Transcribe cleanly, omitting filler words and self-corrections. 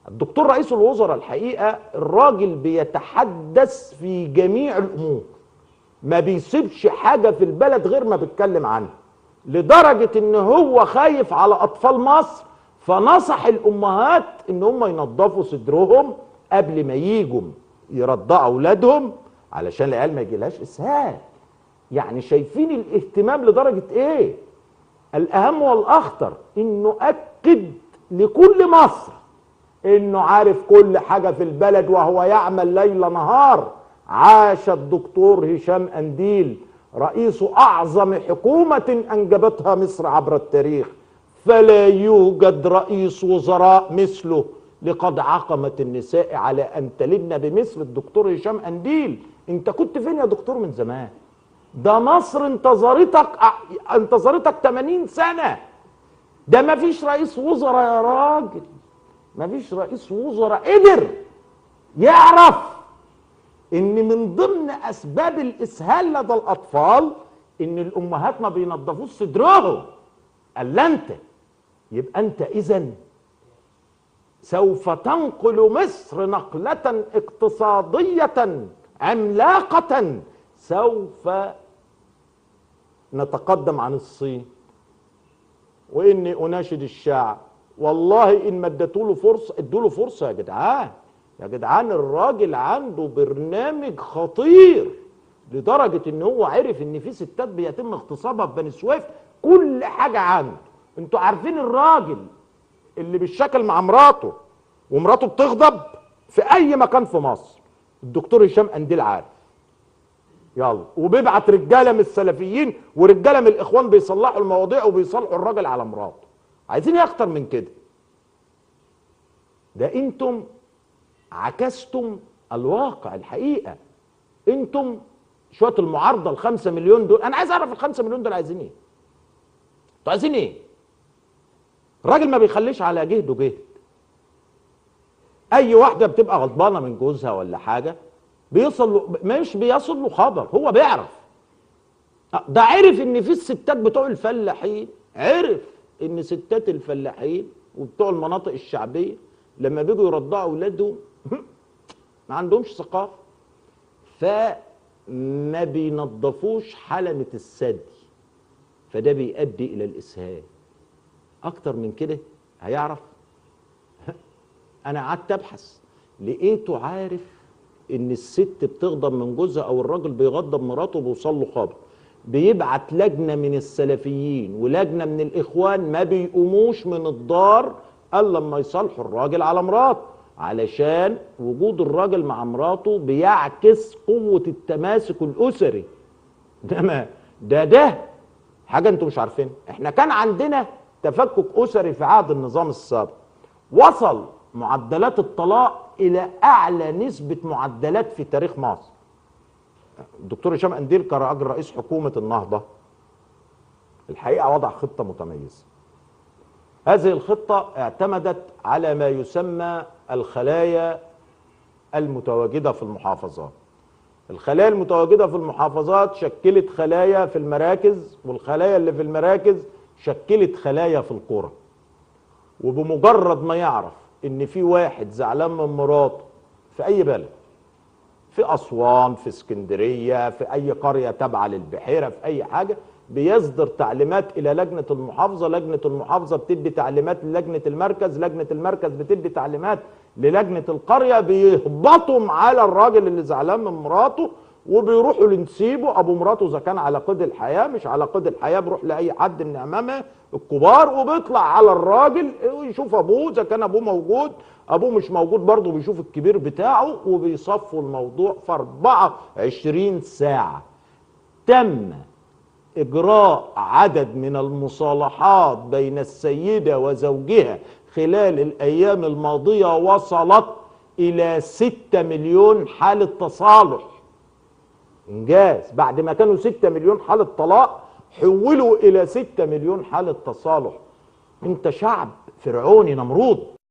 الدكتور رئيس الوزراء الحقيقة الراجل بيتحدث في جميع الأمور، ما بيسيبش حاجة في البلد غير ما بيتكلم عنها، لدرجة ان هو خايف على اطفال مصر فنصح الامهات ان هم ينظفوا صدرهم قبل ما ييجوا يرضعوا اولادهم علشان العيال ما يجيلهاش اسهال. يعني شايفين الاهتمام لدرجة ايه؟ الاهم والاخطر انه اكد لكل مصر انه عارف كل حاجة في البلد وهو يعمل ليل نهار. عاش الدكتور هشام قنديل رئيس اعظم حكومة انجبتها مصر عبر التاريخ، فلا يوجد رئيس وزراء مثله، لقد عقمت النساء على ان تلدن بمثل الدكتور هشام قنديل. انت كنت فين يا دكتور من زمان؟ ده مصر انتظرتك 80 سنة. ده ما فيش رئيس وزراء يا راجل، ما فيش رئيس وزراء قدر يعرف ان من ضمن اسباب الاسهال لدى الاطفال ان الامهات ما بينظفوش صدرهم. قال انت يبقى انت اذا سوف تنقل مصر نقلة اقتصادية عملاقة، سوف نتقدم عن الصين. واني اناشد الشعب والله ان ما اديتوا له فرصه، ادوا له فرصه يا جدعان. يا جدعان الراجل عنده برنامج خطير لدرجه ان هو عرف ان في ستات بيتم اغتصابها في بني سويف، كل حاجه عنده. انتوا عارفين الراجل اللي بالشكل مع مراته ومراته بتغضب في اي مكان في مصر، الدكتور هشام قنديل عارف. يلا، وبيبعت رجاله من السلفيين ورجاله من الاخوان بيصلحوا المواضيع وبيصلحوا الراجل على مراته. عايزين ايه اكتر من كده؟ ده انتم عكستم الواقع الحقيقه. انتم شويه المعارضه ال5 مليون دول، انا عايز اعرف ال5 مليون دول عايزين ايه؟ انتوا عايزين ايه؟ الراجل ما بيخليش على جهده جهد. اي واحده بتبقى غضبانه من جوزها ولا حاجه بيصل له، مش بيصل له خبر، هو بيعرف. ده عرف ان في الستات بتوع الفلاحين، عرف ان ستات الفلاحين وبتوع المناطق الشعبيه لما بيجوا يرضعوا اولادهم ما عندهمش ثقافه، فما بينظفوش حلمه الثدي، فده بيؤدي الى الاسهال. اكتر من كده هيعرف؟ انا قعدت ابحث لقيته عارف ان الست بتغضب من جوزها او الراجل بيغضب مراته بيوصل له خبر، بيبعت لجنه من السلفيين ولجنه من الاخوان ما بيقوموش من الدار الا لما يصالحوا الراجل على مراته، علشان وجود الراجل مع مراته بيعكس قوه التماسك الاسري. ده حاجه انتوا مش عارفينها. احنا كان عندنا تفكك اسري في عهد النظام السابق، وصل معدلات الطلاق الى اعلى نسبه معدلات في تاريخ مصر. الدكتور هشام قنديل كراجل رئيس حكومه النهضه الحقيقه وضع خطه متميزه. هذه الخطه اعتمدت على ما يسمى الخلايا المتواجده في المحافظات. الخلايا المتواجده في المحافظات شكلت خلايا في المراكز، والخلايا اللي في المراكز شكلت خلايا في القرى. وبمجرد ما يعرف ان في واحد زعلان من مراته في اي بلد، في اسوان، في اسكندريه، في اي قريه تابعه للبحيره، في اي حاجه، بيصدر تعليمات الى لجنه المحافظه، لجنه المحافظه بتدي تعليمات للجنه المركز، لجنه المركز بتدي تعليمات للجنه القريه، بيهبطوا على الراجل اللي زعلان من مراته وبيروحوا لنسيبه ابو مراته اذا كان على قيد الحياه، مش على قيد الحياه بيروح لاي حد من عمامه الكبار، وبيطلع على الراجل ويشوف ابوه اذا كان ابوه موجود، ابوه مش موجود برضه بيشوف الكبير بتاعه، وبيصفوا الموضوع في 24 ساعه. تم اجراء عدد من المصالحات بين السيده وزوجها خلال الايام الماضيه وصلت الى 6 مليون حاله تصالح. انجاز، بعد ما كانوا 6 مليون حاله طلاق حولوا الى 6 مليون حاله تصالح. انت شعب فرعوني نمرود،